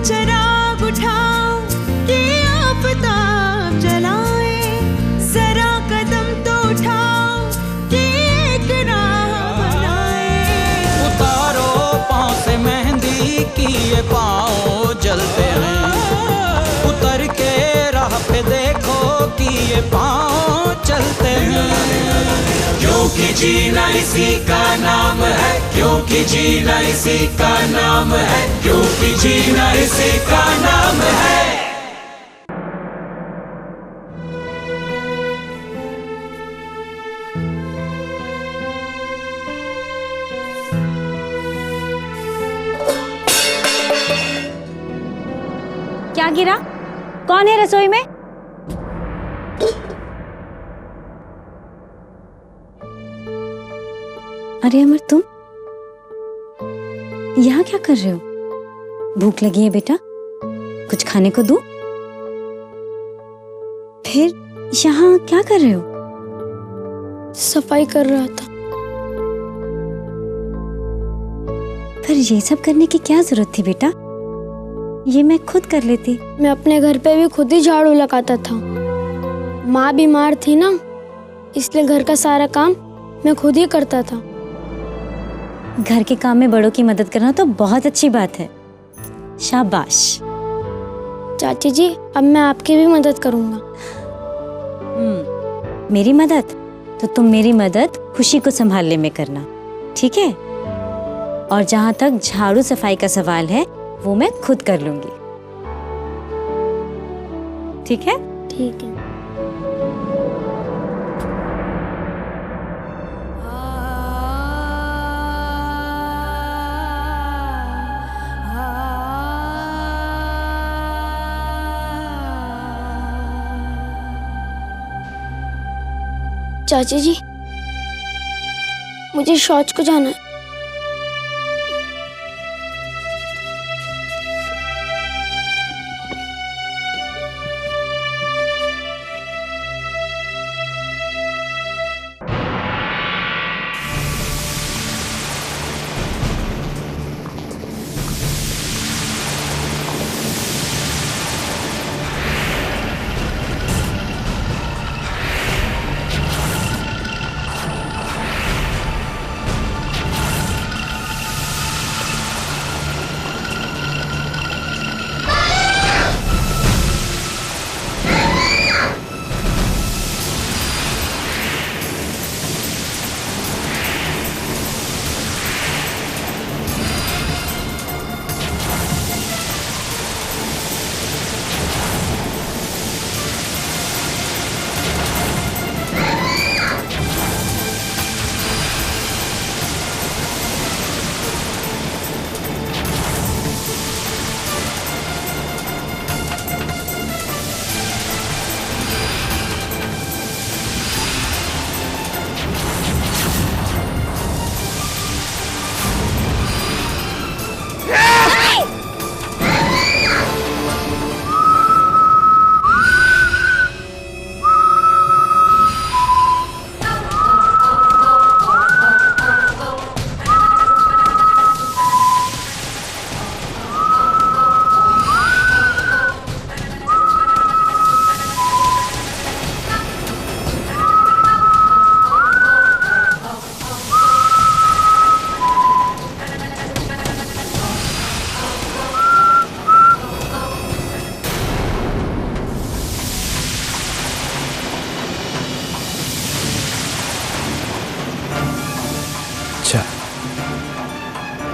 चिराग उठाओ कि आफताब जलाए, जरा कदम तो उठाओ कि एक राह बनाए। उतारो पाँव से मेहंदी की ये पाँव जलते हैं, उतर के राह पे देखो कि ये पाँव चलते हैं। क्योंकि जीना इसी का नाम है, क्योंकि जीना इसी का नाम है, क्योंकि जीना इसी का नाम है। क्या गिरा? कौन है रसोई में? अरे अमर, तुम यहाँ क्या कर रहे हो? भूख लगी है बेटा? कुछ खाने को दूं? फिर यहाँ क्या कर रहे हो? सफाई कर रहा था। फिर ये सब करने की क्या जरूरत थी बेटा? ये मैं खुद कर लेती। मैं अपने घर पे भी खुद ही झाड़ू लगाता था। माँ बीमार थी ना, इसलिए घर का सारा काम मैं खुद ही करता था। घर के काम में बड़ों की मदद करना तो बहुत अच्छी बात है, शाबाश। चाची जी, अब मैं आपकी भी मदद करूँगा। मेरी मदद? तो तुम मेरी मदद खुशी को संभालने में करना, ठीक है? और जहाँ तक झाड़ू सफाई का सवाल है, वो मैं खुद कर लूंगी, ठीक है? ठीक है। चाची जी, मुझे शौच को जाना है।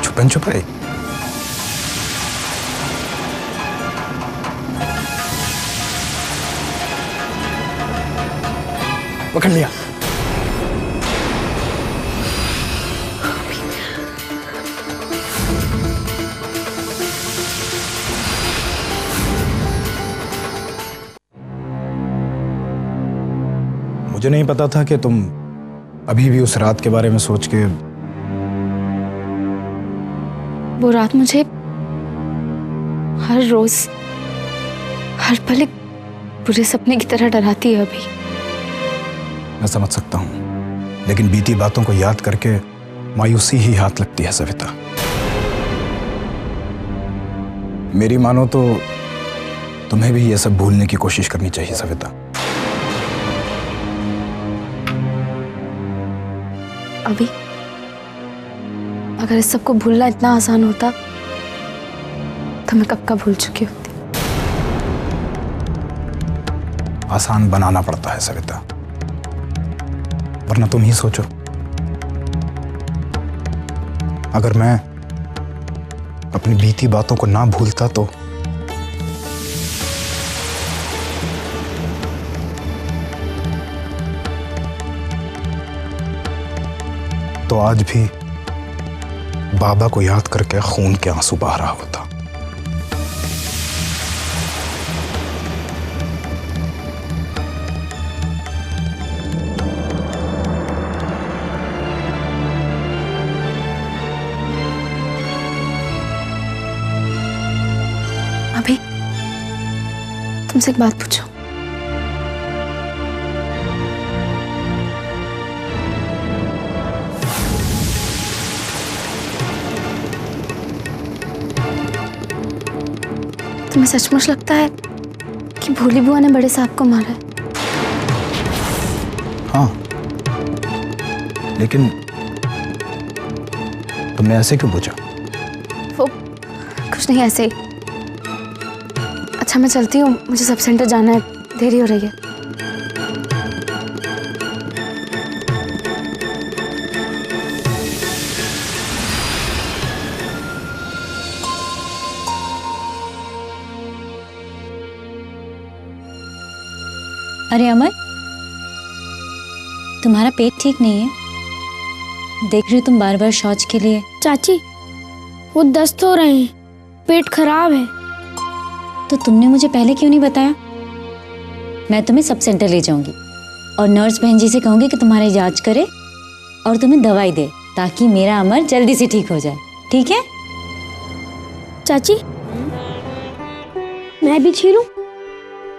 छुपन छुपाई? पकड़ लिया। मुझे नहीं पता था कि तुम अभी भी उस रात के बारे में सोच के। वो रात मुझे हर रोज हर पल एक बुरे सपने की तरह डराती है। अभी मैं समझ सकता हूं, लेकिन बीती बातों को याद करके मायूसी ही हाथ लगती है सविता। मेरी मानो तो तुम्हें भी ये सब भूलने की कोशिश करनी चाहिए सविता। अभी अगर इस सबको भूलना इतना आसान होता तो मैं कब का भूल चुकी होती। आसान बनाना पड़ता है सविता, वरना तुम ही सोचो, अगर मैं अपनी बीती बातों को ना भूलता तो आज भी बाबा को याद करके खून के आंसू बहा रहा होता। अभी तुमसे एक बात पूछूं? तुम्हें सचमुच लगता है कि भोली बुआ ने बड़े सांप को मारा है? हाँ, लेकिन तुमने ऐसे क्यों पूछा? वो कुछ नहीं, ऐसे ही। अच्छा, मैं चलती हूँ, मुझे सब सेंटर जाना है, देरी हो रही है। अरे अमर, तुम्हारा पेट ठीक नहीं है। देख रही हो तुम बार बार शौच के लिए। चाची, वो दस्त हो रहे हैं, पेट खराब है। तो तुमने मुझे पहले क्यों नहीं बताया? मैं तुम्हें सब सेंटर ले जाऊंगी और नर्स बहन जी से कहूंगी कि तुम्हारी जांच करे और तुम्हें दवाई दे, ताकि मेरा अमर जल्दी से ठीक हो जाए। ठीक है चाची, मैं भी छीलूं?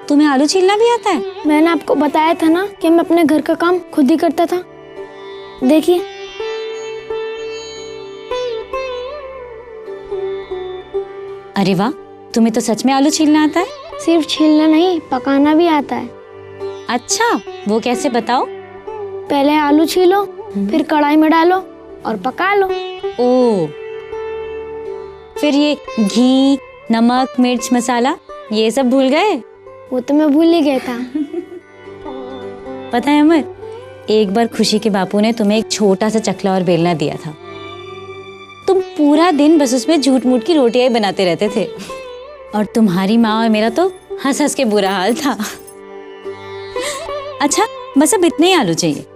तुम्हें आलू छीलना भी आता है? मैंने आपको बताया था ना कि मैं अपने घर का काम खुद ही करता था। देखिए, अरे वाह, तुम्हें तो सच में आलू छीलना आता है। सिर्फ छीलना नहीं, पकाना भी आता है। अच्छा, वो कैसे, बताओ। पहले आलू छीलो, फिर कढ़ाई में डालो और पका लो। ओ, फिर ये घी, नमक, मिर्च, मसाला, ये सब भूल गए? वो तो मैं भूल ही गया था। पता है अमर, एक बार खुशी के बापू ने तुम्हें एक छोटा सा चकला और बेलना दिया था। तुम पूरा दिन बस उसमें झूठ मूठ की रोटियां ही बनाते रहते थे, और तुम्हारी माँ और मेरा तो हंस हंस के बुरा हाल था। अच्छा, बस अब इतने ही आलू चाहिए।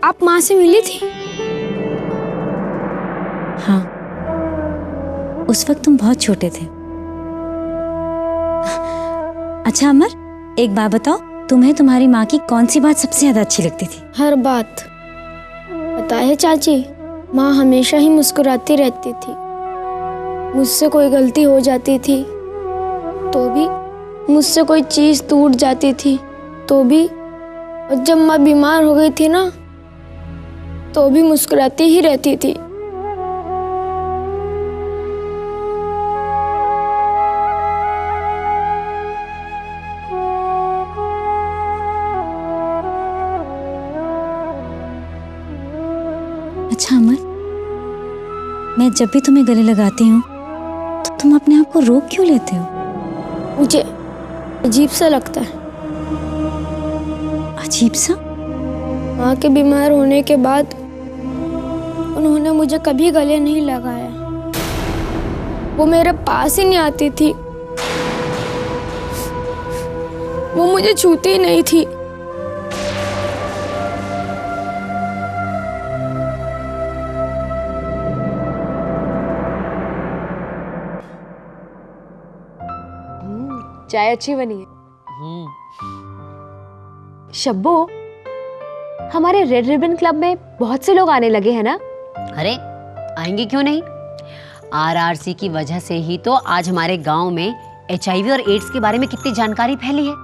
आप माँ से मिली थी? हाँ, उस वक्त तुम बहुत छोटे थे। अच्छा अमर, एक बात बताओ, तुम्हें तुम्हारी माँ की कौन सी बात सबसे ज्यादा अच्छी लगती थी? हर बात। पता है चाची, माँ हमेशा ही मुस्कुराती रहती थी। मुझसे कोई गलती हो जाती थी तो भी, मुझसे कोई चीज टूट जाती थी तो भी, और जब माँ बीमार हो गई थी ना, तो भी मुस्कुराती ही रहती थी। अच्छा अमर, मैं जब भी तुम्हें गले लगाती हूँ तो तुम अपने आप को रोक क्यों लेते हो? मुझे अजीब सा लगता है। अजीब सा? माँ के बीमार होने के बाद उन्होंने मुझे कभी गले नहीं लगाया। वो मेरे पास ही नहीं आती थी, वो मुझे छूती ही नहीं थी। चाय अच्छी बनी है। शब्बो, हमारे रेड रिबन क्लब में बहुत से लोग आने लगे हैं ना? अरे आएंगे क्यों नहीं। आरआरसी की वजह से ही तो आज हमारे गांव में HIV और एड्स के बारे में कितनी जानकारी फैली है।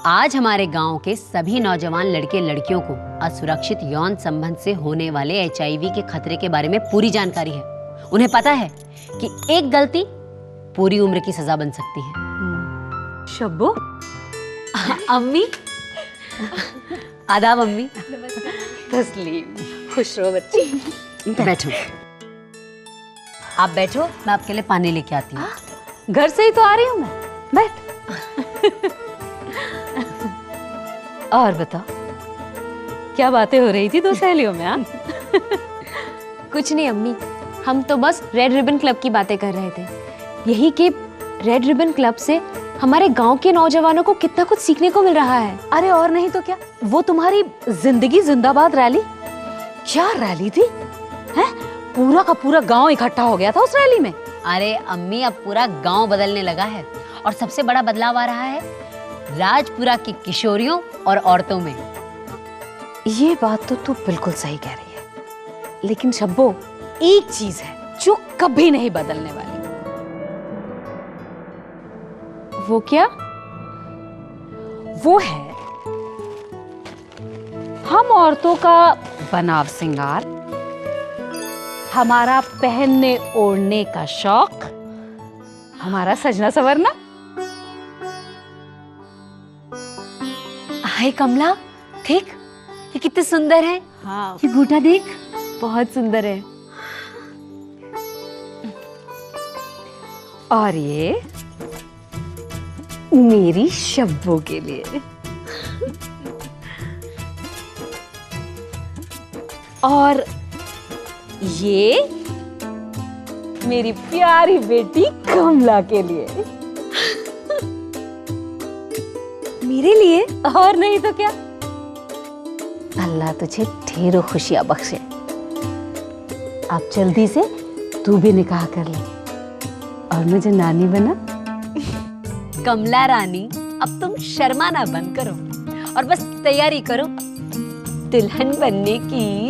आज हमारे गांव के सभी नौजवान लड़के लड़कियों को असुरक्षित यौन संबंध से होने वाले HIV के खतरे के बारे में पूरी जानकारी है। उन्हें पता है कि एक गलती पूरी उम्र की सजा बन सकती है। शब्बो, अम्मी, आदाब अम्मी। तस्लीम, खुश रहो बच्ची। बैठो, आप बैठो, मैं आपके लिए पानी लेके आती हूँ। घर से ही तो आ रही हूँ मैं, बैठ। और बताओ, क्या बातें हो रही थी दो सहेलियों में? हाँ, कुछ नहीं अम्मी, हम तो बस रेड रिबन क्लब की बातें कर रहे थे। यही कि रेड रिबन क्लब से हमारे गांव के नौजवानों को कितना कुछ सीखने को मिल रहा है। अरे और नहीं तो क्या, वो तुम्हारी जिंदगी जिंदाबाद रैली, क्या रैली थी? हैं? पूरा का पूरा गांव इकट्ठा हो गया था उस रैली में। अरे अम्मी, अब पूरा गांव बदलने लगा है और सबसे बड़ा बदलाव आ रहा है राजपुरा की किशोरियों और औरतों में। ये बात तो तू बिल्कुल सही कह रही है, लेकिन शब्बो, एक चीज है जो कभी नहीं बदलने वाली। वो क्या? वो है हम औरतों का बनाव सिंगार, हमारा पहनने ओढ़ने का शौक, हमारा सजना संवरना। हाय कमला, देख ये कितने सुंदर है। हाँ, ये बूटा देख, बहुत सुंदर है। और ये मेरी शब्बो के लिए। और ये मेरी प्यारी बेटी कमला के लिए। मेरे लिए? और नहीं तो क्या। अल्लाह तुझे ढेरों खुशियां बख्शे। अब जल्दी से तू भी निकाह कर ले और मुझे नानी बना। कमला रानी, अब तुम शर्माना बंद करो और बस तैयारी करो दुल्हन बनने की।